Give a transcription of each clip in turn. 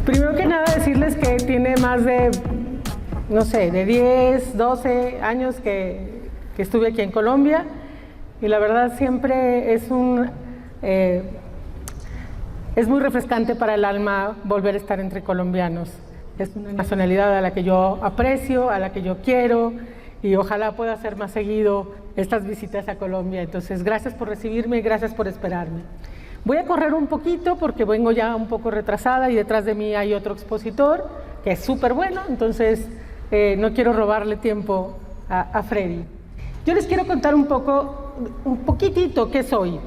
Primero que nada decirles que tiene más de, no sé, de 10, 12 años que estuve aquí en Colombia, y la verdad siempre es muy refrescante para el alma volver a estar entre colombianos. Es una nacionalidad a la que yo aprecio, a la que yo quiero, y ojalá pueda hacer más seguido estas visitas a Colombia. Entonces, gracias por recibirme y gracias por esperarme. Voy a correr un poquito porque vengo ya un poco retrasada y detrás de mí hay otro expositor que es súper bueno, entonces no quiero robarle tiempo a Freddy. Yo les quiero contar un poquitito qué soy.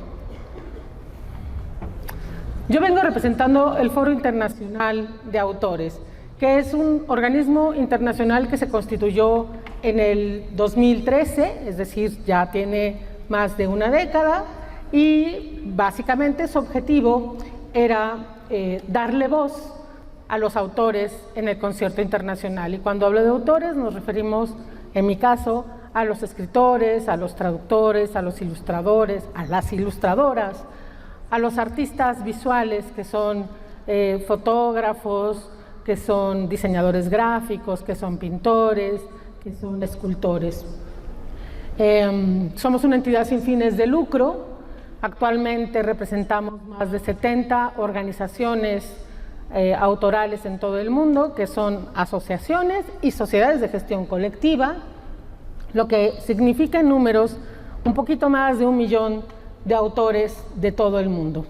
Yo vengo representando el Foro Internacional de Autores, que es un organismo internacional que se constituyó en el 2013, es decir, ya tiene más de una década, y básicamente su objetivo era darle voz a los autores en el concierto internacional. Y cuando hablo de autores nos referimos, en mi caso, a los escritores, a los traductores, a los ilustradores, a las ilustradoras, a los artistas visuales, que son fotógrafos, que son diseñadores gráficos, que son pintores, que son escultores. Somos una entidad sin fines de lucro. Actualmente representamos más de 70 organizaciones autorales en todo el mundo, que son asociaciones y sociedades de gestión colectiva, lo que significa en números un poquito más de 1 millón de autores de todo el mundo.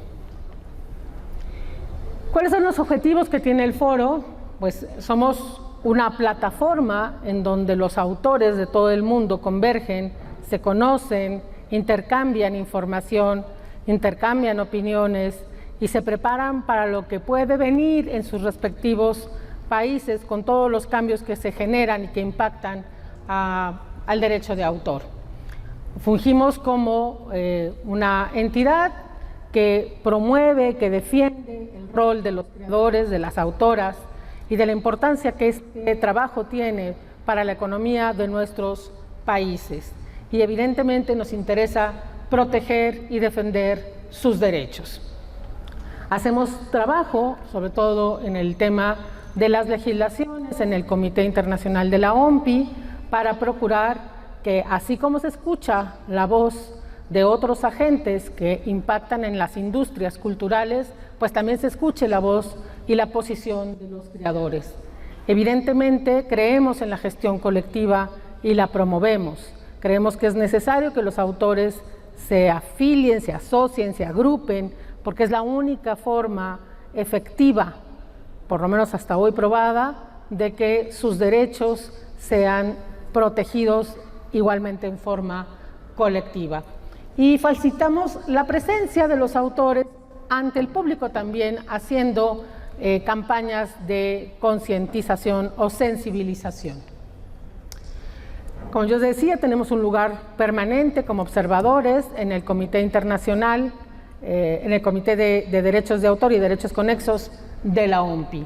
¿Cuáles son los objetivos que tiene el foro? Pues somos una plataforma en donde los autores de todo el mundo convergen, se conocen, intercambian información, intercambian opiniones y se preparan para lo que puede venir en sus respectivos países con todos los cambios que se generan y que impactan al derecho de autor. Fungimos como una entidad que promueve, que defiende el rol de los creadores, de las autoras y de la importancia que este trabajo tiene para la economía de nuestros países. Y evidentemente nos interesa proteger y defender sus derechos. Hacemos trabajo, sobre todo en el tema de las legislaciones, en el Comité Internacional de la OMPI, para procurar que, así como se escucha la voz de otros agentes que impactan en las industrias culturales, pues también se escuche la voz y la posición de los creadores. Evidentemente creemos en la gestión colectiva y la promovemos. Creemos que es necesario que los autores se afilien, se asocien, se agrupen, porque es la única forma efectiva, por lo menos hasta hoy probada, de que sus derechos sean protegidos igualmente en forma colectiva. Y facilitamos la presencia de los autores ante el público también, haciendo campañas de concientización o sensibilización. Como yo decía, tenemos un lugar permanente como observadores en el Comité Internacional, en el Comité de Derechos de Autor y Derechos Conexos de la OMPI.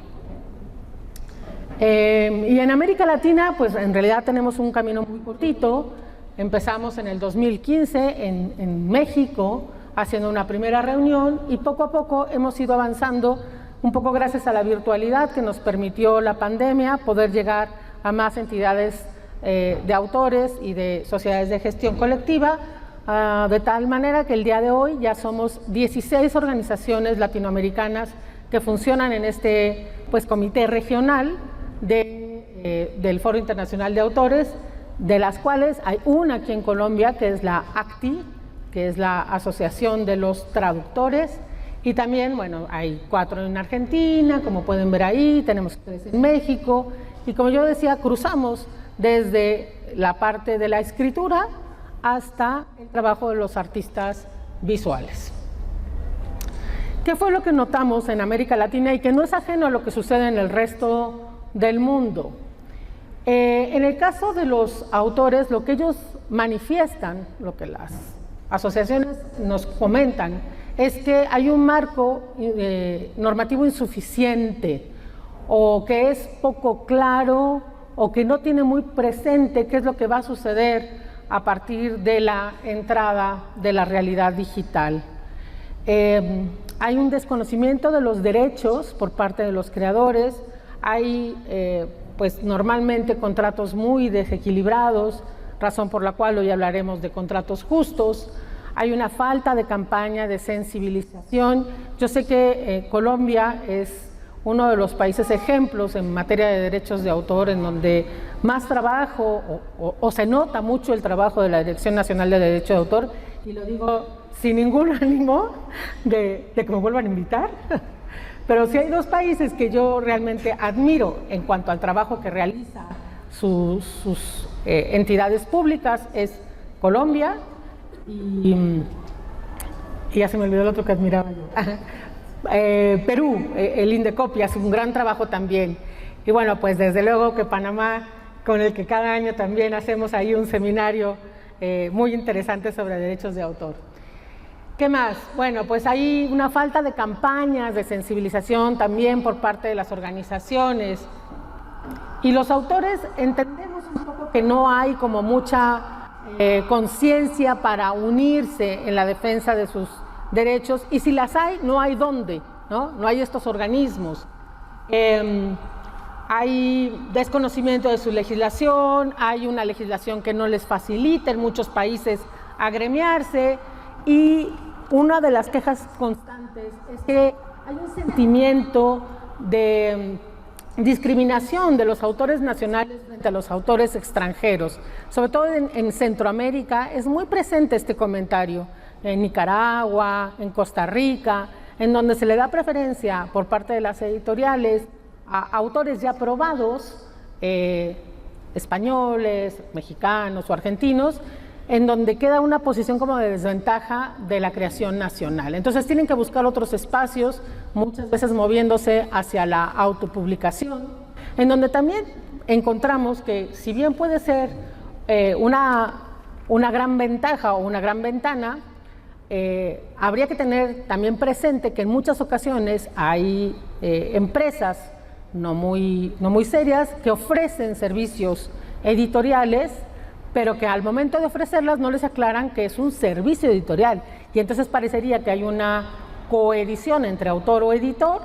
Y en América Latina, pues en realidad tenemos un camino muy cortito. Empezamos en el 2015 en México, haciendo una primera reunión, y poco a poco hemos ido avanzando, un poco gracias a la virtualidad que nos permitió la pandemia, poder llegar a más entidades de autores y de sociedades de gestión colectiva, de tal manera que el día de hoy ya somos 16 organizaciones latinoamericanas que funcionan en este comité regional del Foro Internacional de Autores, de las cuales hay una aquí en Colombia, que es la ACTI, que es la Asociación de los Traductores, y también, bueno, hay 4 en Argentina, como pueden ver ahí, tenemos 3 en México, y como yo decía, cruzamos desde la parte de la escritura hasta el trabajo de los artistas visuales. ¿Qué fue lo que notamos en América Latina y que no es ajeno a lo que sucede en el resto del mundo? En el caso de los autores, lo que ellos manifiestan, lo que las asociaciones nos comentan, es que hay un marco normativo insuficiente, o que es poco claro, o que no tiene muy presente qué es lo que va a suceder a partir de la entrada de la realidad digital. Hay un desconocimiento de los derechos por parte de los creadores, hay pues normalmente contratos muy desequilibrados, razón por la cual hoy hablaremos de contratos justos. Hay una falta de campaña de sensibilización. Yo sé que Colombia es uno de los países ejemplos en materia de derechos de autor en donde más trabajo o se nota mucho el trabajo de la Dirección Nacional de Derecho de Autor, y lo digo sin ningún ánimo de que me vuelvan a invitar, pero sí hay dos países que yo realmente admiro en cuanto al trabajo que realiza sus entidades públicas, es Colombia y ya se me olvidó el otro que admiraba yo. Perú, el Indecopi hace un gran trabajo también. Y bueno, pues desde luego que Panamá, con el que cada año también hacemos ahí un seminario muy interesante sobre derechos de autor. ¿Qué más? Bueno, pues hay una falta de campañas de sensibilización también por parte de las organizaciones. Y los autores entendemos un poco que no hay como mucha conciencia para unirse en la defensa de sus derechos, y si las hay, no hay dónde, ¿no? No hay estos organismos. Hay desconocimiento de su legislación, hay una legislación que no les facilita en muchos países agremiarse, y una de las quejas constantes es que hay un sentimiento de discriminación de los autores nacionales frente a los autores extranjeros. Sobre todo en Centroamérica es muy presente este comentario, en Nicaragua, en Costa Rica, en donde se le da preferencia por parte de las editoriales a autores ya probados, españoles, mexicanos o argentinos, en donde queda una posición como de desventaja de la creación nacional. Entonces tienen que buscar otros espacios, muchas veces moviéndose hacia la autopublicación, en donde también encontramos que, si bien puede ser una gran ventaja o una gran ventana, habría que tener también presente que en muchas ocasiones hay empresas no muy serias que ofrecen servicios editoriales, pero que al momento de ofrecerlas no les aclaran que es un servicio editorial, y entonces parecería que hay una coedición entre autor o editor,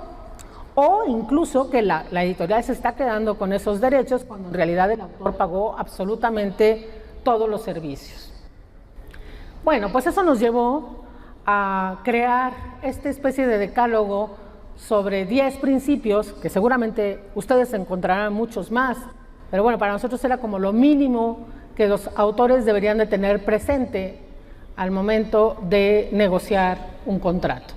o incluso que la editorial se está quedando con esos derechos cuando en realidad el autor pagó absolutamente todos los servicios. Bueno, pues eso nos llevó a crear esta especie de decálogo sobre 10 principios, que seguramente ustedes encontrarán muchos más, pero bueno, para nosotros era como lo mínimo que los autores deberían de tener presente al momento de negociar un contrato.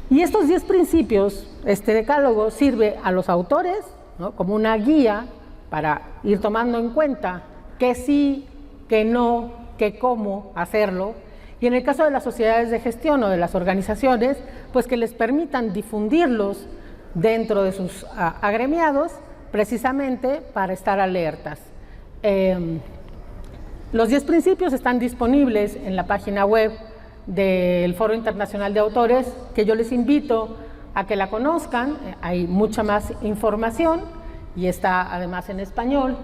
Y estos 10 principios, este decálogo sirve a los autores, ¿no?, como una guía para ir tomando en cuenta que sí, que no, que cómo hacerlo, y en el caso de las sociedades de gestión o de las organizaciones, pues que les permitan difundirlos dentro de sus agremiados, precisamente para estar alertas. Los 10 principios están disponibles en la página web del Foro Internacional de Autores, que yo les invito a que la conozcan. Hay mucha más información y está además en español.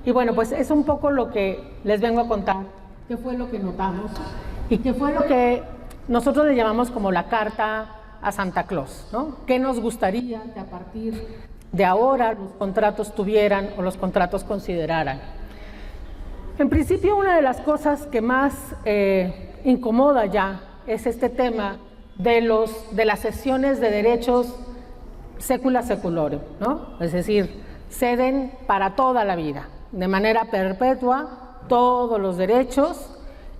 Y bueno, pues es un poco lo que les vengo a contar, qué fue lo que notamos y qué fue lo que nosotros le llamamos como la carta a Santa Claus, ¿no? ¿Qué nos gustaría que a partir de ahora los contratos tuvieran o los contratos consideraran? En principio, una de las cosas que más incomoda ya es este tema de las cesiones de derechos secula seculorum, ¿no? Es decir, ceden para toda la vida, de manera perpetua, todos los derechos.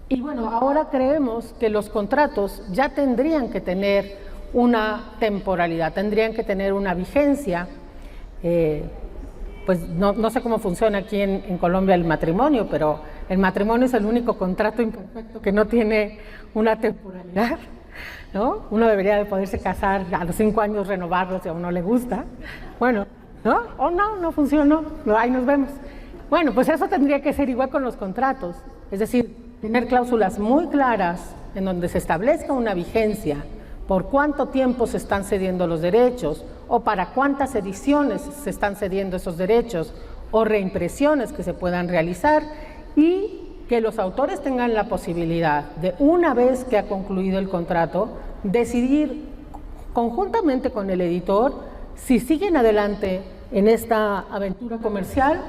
Y bueno, ahora creemos que los contratos ya tendrían que tener una temporalidad, tendrían que tener una vigencia. Pues no sé cómo funciona aquí en Colombia el matrimonio, pero el matrimonio es el único contrato imperfecto que no tiene una temporalidad, ¿no? Uno debería de poderse casar a los 5 años, renovarlo si a uno le gusta. Bueno, ¿no? O no funcionó, ahí nos vemos. Bueno, pues eso tendría que ser igual con los contratos, es decir, tener cláusulas muy claras en donde se establezca una vigencia, por cuánto tiempo se están cediendo los derechos o para cuántas ediciones se están cediendo esos derechos o reimpresiones que se puedan realizar, y que los autores tengan la posibilidad de, una vez que ha concluido el contrato, decidir conjuntamente con el editor si siguen adelante en esta aventura comercial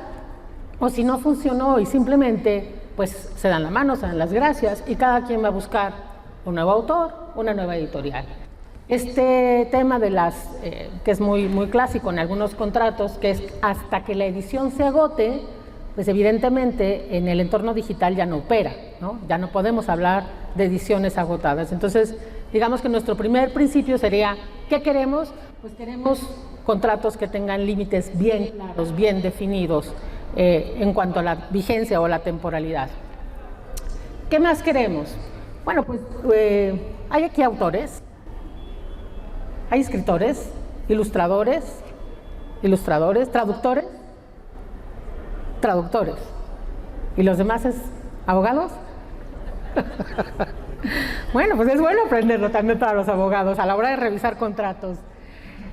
o si no funcionó y simplemente pues se dan la mano, se dan las gracias y cada quien va a buscar un nuevo autor, una nueva editorial. Este tema de las, que es muy clásico en algunos contratos, que es hasta que la edición se agote, pues evidentemente en el entorno digital ya no opera, ¿no? Ya no podemos hablar de ediciones agotadas. Entonces, digamos que nuestro primer principio sería, ¿qué queremos? Pues queremos contratos que tengan límites bien claros, bien definidos en cuanto a la vigencia o la temporalidad. ¿Qué más queremos? Bueno, pues hay aquí autores, hay escritores, ilustradores, traductores. ¿Y los demás es abogados? Bueno, pues es bueno aprenderlo también para los abogados a la hora de revisar contratos.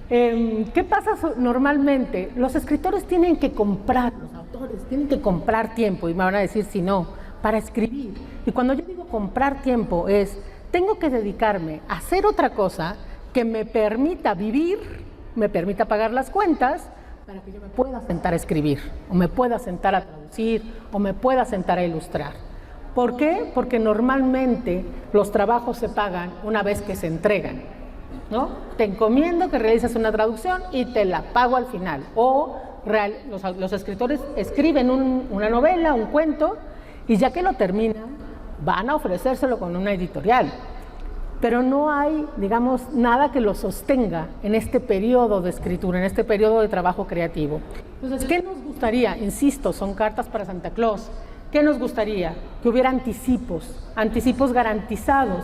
¿Qué pasa normalmente? Los escritores tienen que comprar, los autores tienen que comprar tiempo, y me van a decir si no, para escribir. Y cuando yo digo comprar tiempo es, tengo que dedicarme a hacer otra cosa que me permita vivir, me permita pagar las cuentas, para que yo me pueda sentar a escribir, o me pueda sentar a traducir, o me pueda sentar a ilustrar. ¿Por qué? Porque normalmente los trabajos se pagan una vez que se entregan, ¿no? Te encomiendo que realices una traducción y te la pago al final. O los escritores escriben una novela, un cuento, y ya que lo terminan, van a ofrecérselo con una editorial. Pero no hay, digamos, nada que lo sostenga en este periodo de escritura, en este periodo de trabajo creativo. Entonces, ¿qué nos gustaría? Insisto, son cartas para Santa Claus. ¿Qué nos gustaría? Que hubiera anticipos garantizados,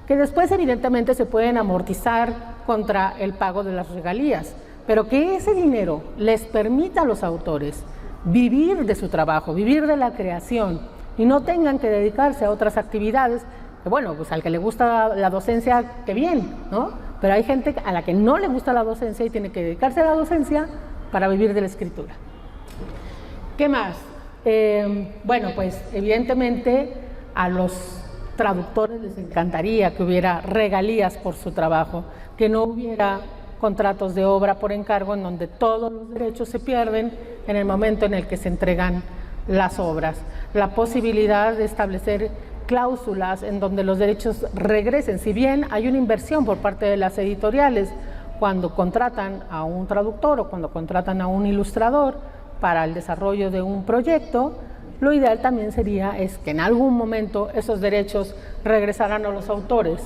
que después evidentemente se pueden amortizar contra el pago de las regalías, pero que ese dinero les permita a los autores vivir de su trabajo, vivir de la creación y no tengan que dedicarse a otras actividades. Bueno, pues al que le gusta la docencia, qué bien, ¿no? Pero hay gente a la que no le gusta la docencia y tiene que dedicarse a la docencia para vivir de la escritura. ¿Qué más? Bueno, pues evidentemente a los traductores les encantaría que hubiera regalías por su trabajo, que no hubiera contratos de obra por encargo en donde todos los derechos se pierden en el momento en el que se entregan las obras. La posibilidad de establecer cláusulas en donde los derechos regresen, si bien hay una inversión por parte de las editoriales cuando contratan a un traductor o cuando contratan a un ilustrador para el desarrollo de un proyecto, lo ideal también sería que en algún momento esos derechos regresaran a los autores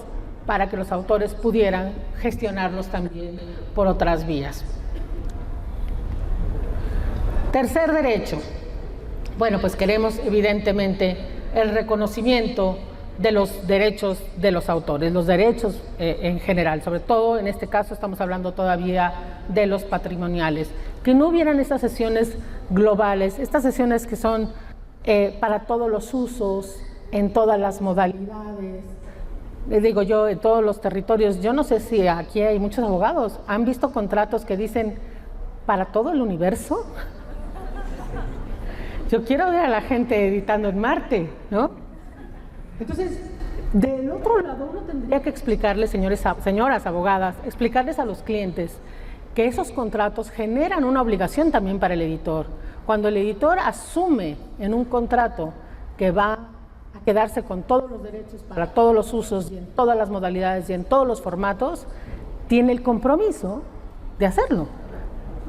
para que los autores pudieran gestionarlos también por otras vías. Tercer derecho. Bueno, pues queremos evidentemente el reconocimiento de los derechos de los autores, los derechos en general, sobre todo en este caso estamos hablando todavía de los patrimoniales, que no hubieran estas sesiones globales, estas sesiones que son para todos los usos, en todas las modalidades, les digo yo, en todos los territorios. Yo no sé si aquí hay muchos abogados, ¿han visto contratos que dicen para todo el universo? Yo quiero ver a la gente editando en Marte, ¿no? Entonces, del otro lado uno tendría que explicarles, señoras abogadas, explicarles a los clientes que esos contratos generan una obligación también para el editor. Cuando el editor asume en un contrato que va a quedarse con todos los derechos para todos los usos y en todas las modalidades y en todos los formatos, tiene el compromiso de hacerlo.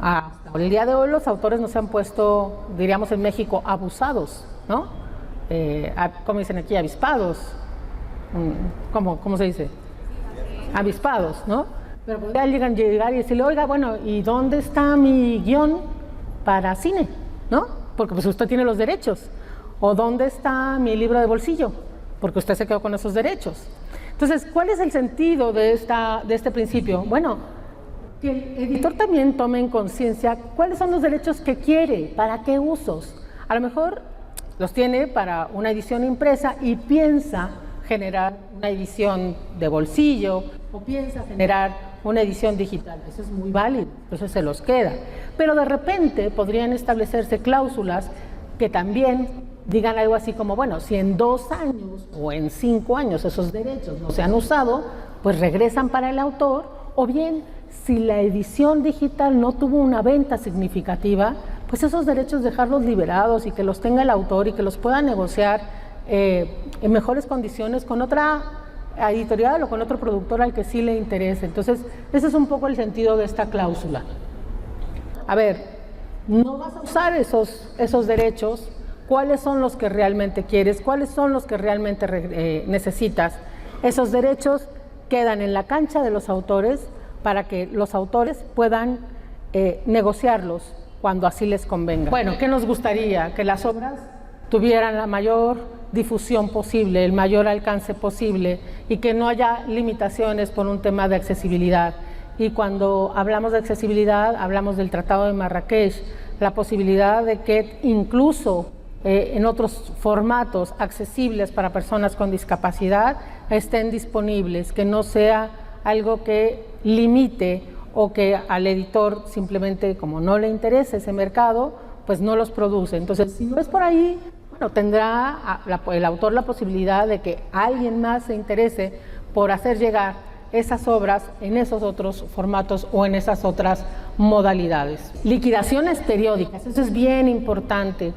Hasta el día de hoy los autores nos han puesto, diríamos en México, abusados, ¿no? ¿Cómo dicen aquí? Avispados. ¿Cómo se dice? Avispados, ¿no? Pero podría llegar y decirle, oiga, bueno, ¿y dónde está mi guión para cine? ¿No? Porque pues usted tiene los derechos. ¿O dónde está mi libro de bolsillo? Porque usted se quedó con esos derechos. Entonces, ¿cuál es el sentido de este principio? Bueno, que el editor también tome en conciencia cuáles son los derechos que quiere, para qué usos. A lo mejor los tiene para una edición impresa y piensa generar una edición de bolsillo o piensa generar una edición digital. Eso es muy válido, eso se los queda. Pero de repente podrían establecerse cláusulas que también digan algo así como, bueno, si en 2 años o en 5 años esos derechos no se han usado, pues regresan para el autor, o bien, si la edición digital no tuvo una venta significativa, pues esos derechos dejarlos liberados y que los tenga el autor y que los pueda negociar en mejores condiciones con otra editorial o con otro productor al que sí le interese. Entonces, ese es un poco el sentido de esta cláusula. A ver, no vas a usar esos derechos. ¿Cuáles son los que realmente quieres? ¿Cuáles son los que realmente necesitas? Esos derechos quedan en la cancha de los autores para que los autores puedan negociarlos cuando así les convenga. Bueno, ¿qué nos gustaría? Que las obras tuvieran la mayor difusión posible, el mayor alcance posible y que no haya limitaciones por un tema de accesibilidad. Y cuando hablamos de accesibilidad, hablamos del Tratado de Marrakech, la posibilidad de que incluso en otros formatos accesibles para personas con discapacidad estén disponibles, que no sea algo que limite o que al editor simplemente, como no le interesa ese mercado, pues no los produce. Entonces, si no es por ahí, bueno, tendrá el autor la posibilidad de que alguien más se interese por hacer llegar esas obras en esos otros formatos o en esas otras modalidades. Liquidaciones periódicas, eso es bien importante.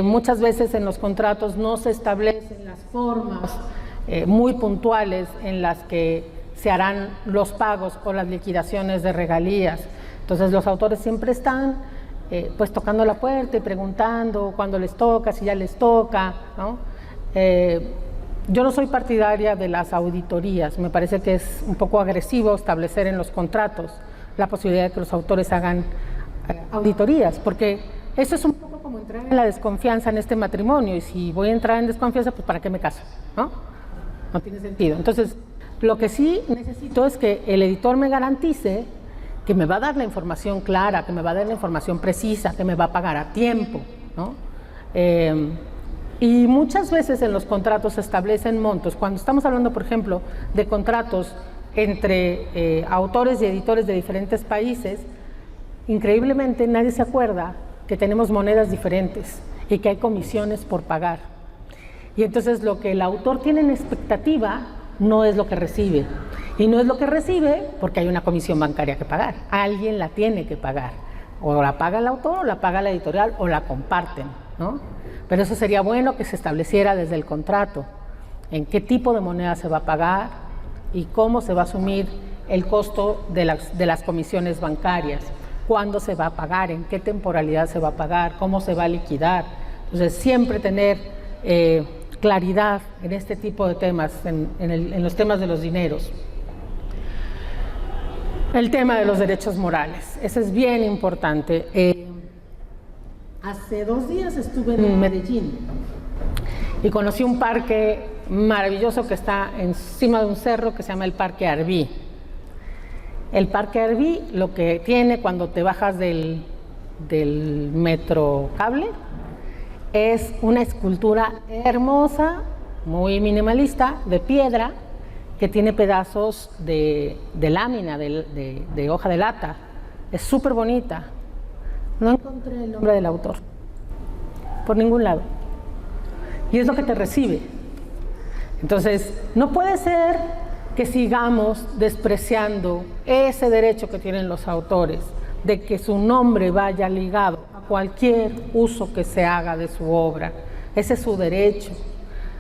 Muchas veces en los contratos no se establecen las formas muy puntuales en las que se harán los pagos o las liquidaciones de regalías. Entonces los autores siempre están pues tocando la puerta y preguntando cuándo les toca, si ya les toca, ¿no? Yo no soy partidaria de las auditorías, me parece que es un poco agresivo establecer en los contratos la posibilidad de que los autores hagan auditorías, porque eso es un poco como entrar en la desconfianza en este matrimonio, y si voy a entrar en desconfianza, pues ¿para qué me caso? ¿No? No tiene sentido. Entonces, lo que sí necesito es que el editor me garantice que me va a dar la información clara, que me va a dar la información precisa, que me va a pagar a tiempo, ¿no? Y muchas veces en los contratos se establecen montos. Cuando estamos hablando, por ejemplo, de contratos entre autores y editores de diferentes países, increíblemente nadie se acuerda que tenemos monedas diferentes y que hay comisiones por pagar. Y entonces lo que el autor tiene en expectativa no es lo que recibe. Y no es lo que recibe porque hay una comisión bancaria que pagar. Alguien la tiene que pagar. O la paga el autor, o la paga la editorial, o la comparten, ¿no? Pero eso sería bueno que se estableciera desde el contrato, en qué tipo de moneda se va a pagar y cómo se va a asumir el costo de las comisiones bancarias, cuándo se va a pagar, en qué temporalidad se va a pagar, cómo se va a liquidar. Entonces, siempre tener claridad en este tipo de temas, en los temas de los dineros. El tema de los derechos morales, ese es bien importante. Hace 2 días estuve en Medellín y conocí un parque maravilloso que está encima de un cerro que se llama el Parque Arví. El Parque Arví lo que tiene cuando te bajas del metro cable es una escultura hermosa, muy minimalista, de piedra, que tiene pedazos de lámina, de hoja de lata. Es súper bonita. No encontré el nombre del autor, por ningún lado. Y es lo que te recibe. Entonces, no puede ser que sigamos despreciando ese derecho que tienen los autores, de que su nombre vaya ligado a cualquier uso que se haga de su obra. Ese es su derecho.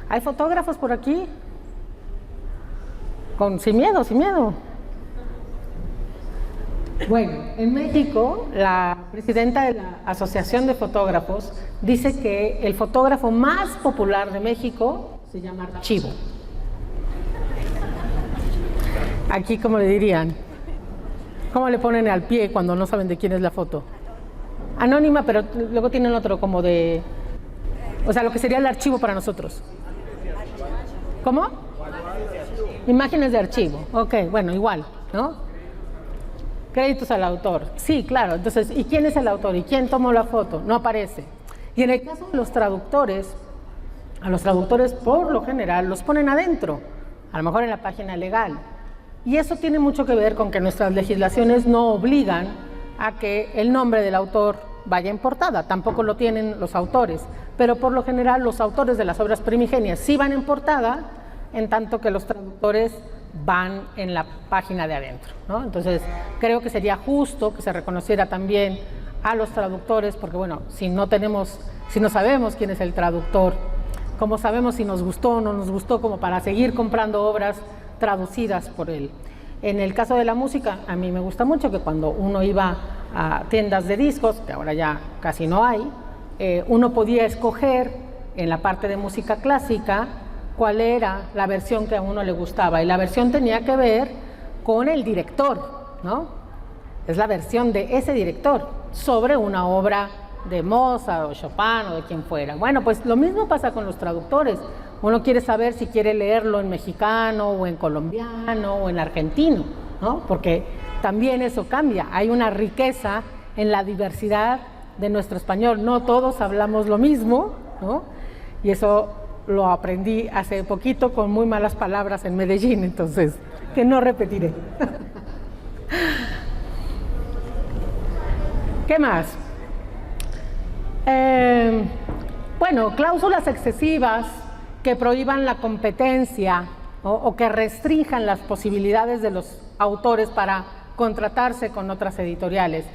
¿Hay fotógrafos por aquí? Sin miedo, sin miedo. Bueno, en México, la presidenta de la Asociación de Fotógrafos dice que el fotógrafo más popular de México se llama Archivo. Aquí, ¿cómo le dirían? ¿Cómo le ponen al pie cuando no saben de quién es la foto? Anónima, pero luego tienen otro como de... O sea, lo que sería el archivo para nosotros. ¿Cómo? Imágenes de archivo. Ok, bueno, igual, ¿no? Créditos al autor. Sí, claro. Entonces, ¿y quién es el autor? ¿Y quién tomó la foto? No aparece. Y en el caso de los traductores, a los traductores por lo general los ponen adentro, a lo mejor en la página legal. Y eso tiene mucho que ver con que nuestras legislaciones no obligan a que el nombre del autor vaya en portada, tampoco lo tienen los autores, pero por lo general los autores de las obras primigenias sí van en portada, en tanto que los traductores van en la página de adentro, ¿no? Entonces, creo que sería justo que se reconociera también a los traductores, porque bueno, si no sabemos quién es el traductor, ¿cómo sabemos si nos gustó o no nos gustó como para seguir comprando obras traducidas por él? En el caso de la música, a mí me gusta mucho que cuando uno iba a tiendas de discos, que ahora ya casi no hay, uno podía escoger en la parte de música clásica cuál era la versión que a uno le gustaba, y la versión tenía que ver con el director, ¿no? Es la versión de ese director sobre una obra de Mozart o Chopin o de quien fuera. Bueno, pues lo mismo pasa con los traductores. Uno quiere saber si quiere leerlo en mexicano o en colombiano o en argentino, ¿no? Porque también eso cambia. Hay una riqueza en la diversidad de nuestro español. No todos hablamos lo mismo, ¿no? Y eso lo aprendí hace poquito con muy malas palabras en Medellín, entonces, que no repetiré. ¿Qué más? Bueno, cláusulas excesivas que prohíban la competencia o que restrinjan las posibilidades de los autores para contratarse con otras editoriales.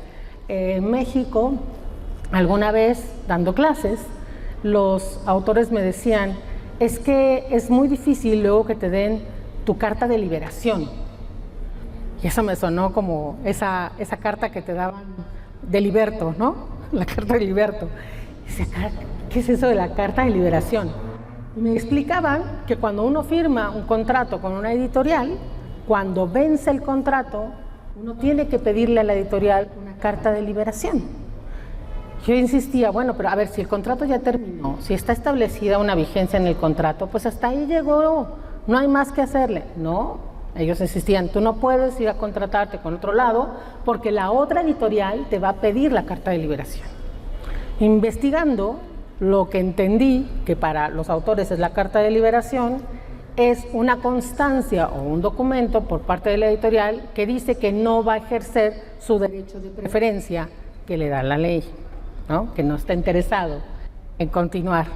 En México, alguna vez dando clases, los autores me decían, es que es muy difícil luego que te den tu carta de liberación. Y eso me sonó como esa carta que te daban de Liberto, ¿no? La carta de Liberto. Y decía, ¿qué es eso de la carta de liberación? Y me explicaban que cuando uno firma un contrato con una editorial, cuando vence el contrato, uno tiene que pedirle a la editorial una carta de liberación. Yo insistía, bueno, pero a ver, si el contrato ya terminó, si está establecida una vigencia en el contrato, pues hasta ahí llegó, no hay más que hacerle. No, ellos insistían, tú no puedes ir a contratarte con otro lado porque la otra editorial te va a pedir la carta de liberación. Investigando, lo que entendí que para los autores es la carta de liberación, es una constancia o un documento por parte de la editorial que dice que no va a ejercer su derecho de preferencia que le da la ley, ¿no? Que no está interesado en continuar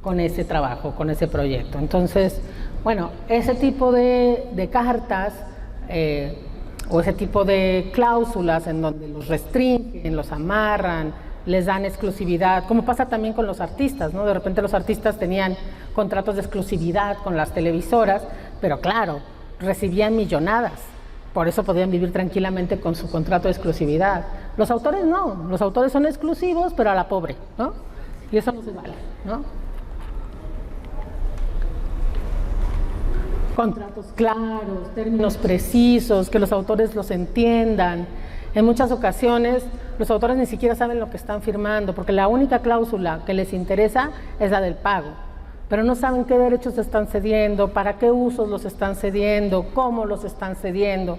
con ese trabajo, con ese proyecto. Entonces, bueno, ese tipo de cartas o ese tipo de cláusulas en donde los restringen, los amarran, les dan exclusividad, como pasa también con los artistas, ¿no? De repente los artistas tenían contratos de exclusividad con las televisoras, pero claro, recibían millonadas, por eso podían vivir tranquilamente con su contrato de exclusividad. Los autores no, los autores son exclusivos, pero a la pobre, ¿no? Y eso no se vale, ¿no? Contratos claros, términos precisos, que los autores los entiendan. En muchas ocasiones los autores ni siquiera saben lo que están firmando, porque la única cláusula que les interesa es la del pago, pero no saben qué derechos están cediendo, para qué usos los están cediendo, cómo los están cediendo,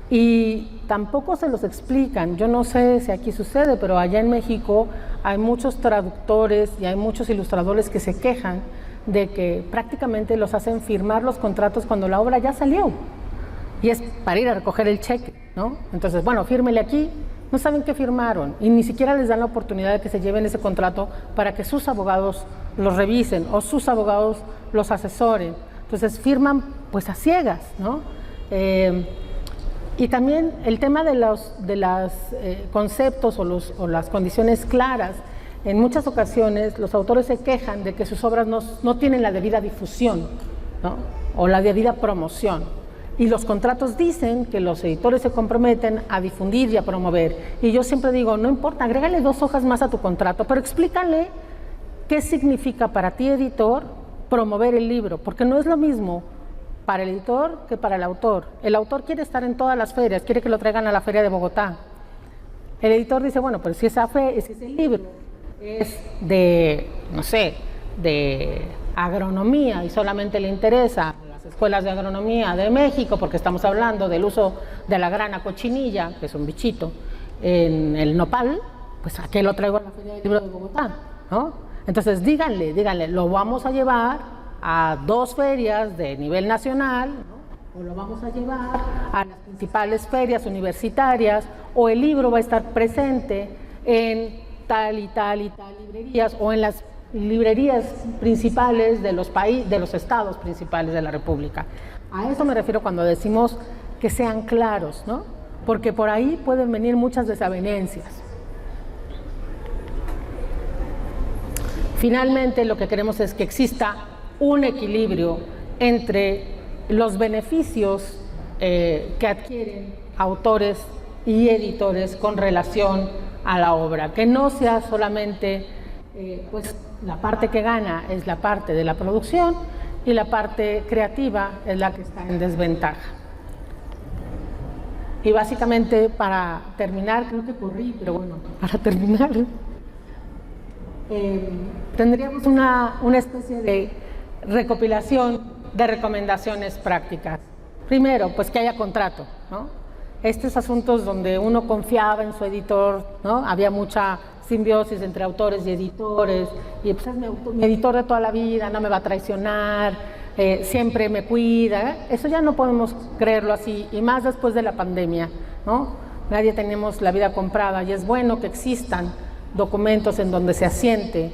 y tampoco se los explican. Yo no sé si aquí sucede, pero allá en México hay muchos traductores y hay muchos ilustradores que se quejan de que prácticamente los hacen firmar los contratos cuando la obra ya salió, y es para ir a recoger el cheque, ¿no? Entonces, bueno, fírmele aquí, no saben qué firmaron y ni siquiera les dan la oportunidad de que se lleven ese contrato para que sus abogados los revisen o sus abogados los asesoren. Entonces firman pues a ciegas, ¿no? Y también el tema de los conceptos o las condiciones claras. En muchas ocasiones los autores se quejan de que sus obras no tienen la debida difusión, ¿no? O la debida promoción. Y los contratos dicen que los editores se comprometen a difundir y a promover. Y yo siempre digo, no importa, agrégale 2 hojas más a tu contrato, pero explícale qué significa para ti, editor, promover el libro, porque no es lo mismo para el editor que para el autor. El autor quiere estar en todas las ferias, quiere que lo traigan a la feria de Bogotá. El editor dice, bueno, pero si ese libro es de, no sé, de agronomía y solamente le interesa escuelas de agronomía de México, porque estamos hablando del uso de la grana cochinilla, que es un bichito, en el nopal, pues ¿a qué lo traigo a la Feria del Libro de Bogotá? ¿No? Entonces díganle, lo vamos a llevar a 2 ferias de nivel nacional, ¿no? O lo vamos a llevar a las principales ferias universitarias, o el libro va a estar presente en tal y tal y tal librerías, o en las librerías principales de los estados principales de la República. A eso me refiero cuando decimos que sean claros, ¿no? Porque por ahí pueden venir muchas desavenencias. Finalmente, lo que queremos es que exista un equilibrio entre los beneficios que adquieren autores y editores con relación a la obra, que no sea solamente pues la parte que gana es la parte de la producción y la parte creativa es la que está en desventaja. Y básicamente, para terminar, creo que corrí, pero bueno, para terminar, tendríamos una especie de recopilación de recomendaciones prácticas. Primero, pues que haya contrato, ¿no? Estos asuntos donde uno confiaba en su editor, ¿no? Había mucha simbiosis entre autores y editores, y pues es mi editor de toda la vida, no me va a traicionar, siempre me cuida. Eso ya no podemos creerlo así, y más después de la pandemia, ¿no? Nadie tenemos la vida comprada, y es bueno que existan documentos en donde se asiente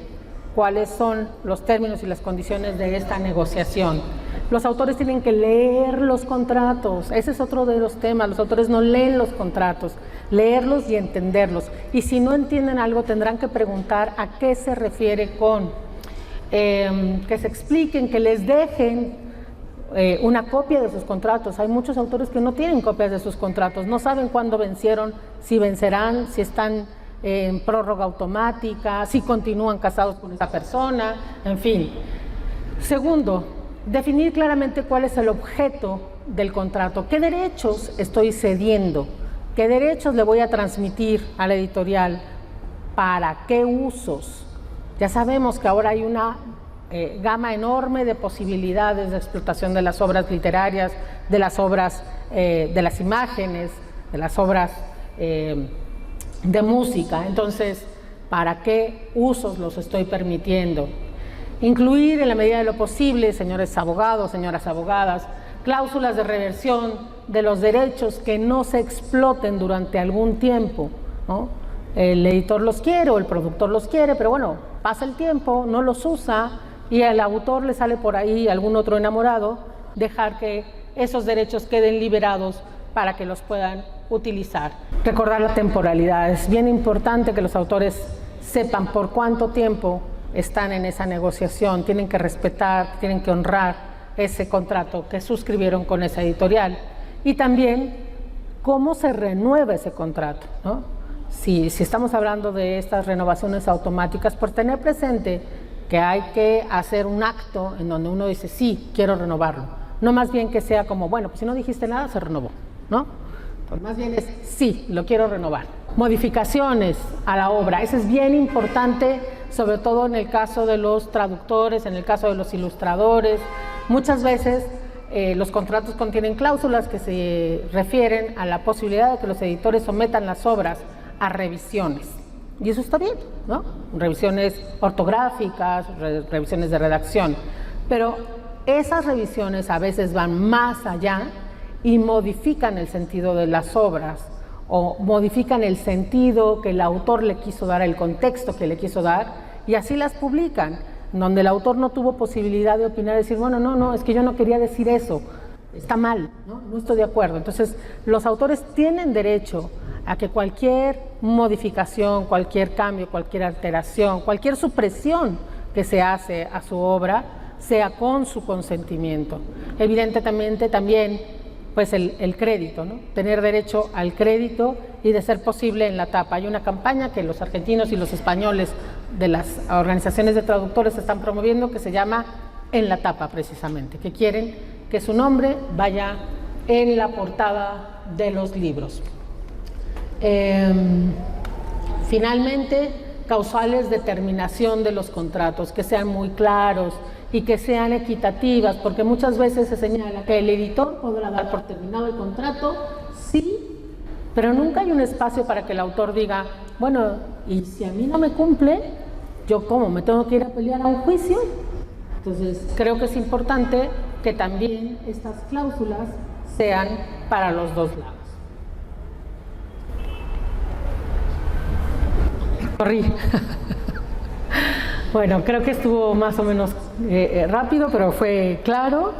cuáles son los términos y las condiciones de esta negociación. Los autores tienen que leer los contratos, ese es otro de los temas, los autores no leen los contratos, leerlos y entenderlos, y si no entienden algo tendrán que preguntar a qué se refiere con, que se expliquen, que les dejen una copia de sus contratos. Hay muchos autores que no tienen copias de sus contratos, no saben cuándo vencieron, si vencerán, si están en prórroga automática, si continúan casados con esa persona, en fin. Segundo, definir claramente cuál es el objeto del contrato, qué derechos estoy cediendo, qué derechos le voy a transmitir a la editorial, para qué usos. Ya sabemos que ahora hay una gama enorme de posibilidades de explotación de las obras literarias, de las obras, de las imágenes, de las obras de música. Entonces, ¿para qué usos los estoy permitiendo? Incluir en la medida de lo posible, señores abogados, señoras abogadas, cláusulas de reversión de los derechos que no se exploten durante algún tiempo, ¿no? El editor los quiere o el productor los quiere, pero bueno, pasa el tiempo, no los usa y al autor le sale por ahí algún otro enamorado, dejar que esos derechos queden liberados para que los puedan utilizar. Recordar la temporalidad, es bien importante que los autores sepan por cuánto tiempo están en esa negociación, tienen que respetar, tienen que honrar ese contrato que suscribieron con esa editorial, y también cómo se renueva ese contrato, ¿no? Si estamos hablando de estas renovaciones automáticas, por tener presente que hay que hacer un acto en donde uno dice, sí, quiero renovarlo, no más bien que sea como, bueno, pues si no dijiste nada, se renovó, ¿no? Pues más bien es, sí, lo quiero renovar. Modificaciones a la obra, eso es bien importante, sobre todo en el caso de los traductores, en el caso de los ilustradores. Muchas veces los contratos contienen cláusulas que se refieren a la posibilidad de que los editores sometan las obras a revisiones. Y eso está bien, ¿no? Revisiones ortográficas, revisiones de redacción. Pero esas revisiones a veces van más allá y modifican el sentido de las obras, o modifican el sentido que el autor le quiso dar, el contexto que le quiso dar, y así las publican, donde el autor no tuvo posibilidad de opinar y decir, bueno, no, es que yo no quería decir eso, está mal, no estoy de acuerdo. Entonces, los autores tienen derecho a que cualquier modificación, cualquier cambio, cualquier alteración, cualquier supresión que se hace a su obra, sea con su consentimiento. Evidentemente también, pues el crédito, ¿no? Tener derecho al crédito y de ser posible en la tapa. Hay una campaña que los argentinos y los españoles de las organizaciones de traductores están promoviendo que se llama En la tapa, precisamente, que quieren que su nombre vaya en la portada de los libros. Finalmente, causales de terminación de los contratos, que sean muy claros y que sean equitativas, porque muchas veces se señala que el editor podrá dar por terminado el contrato, sí, pero nunca hay un espacio para que el autor diga, bueno, y si a mí no me cumple, ¿yo cómo? ¿Me tengo que ir a pelear a un juicio? Entonces, creo que es importante que también estas cláusulas sean para los dos lados. Corrí. Bueno, creo que estuvo más o menos rápido, pero fue claro.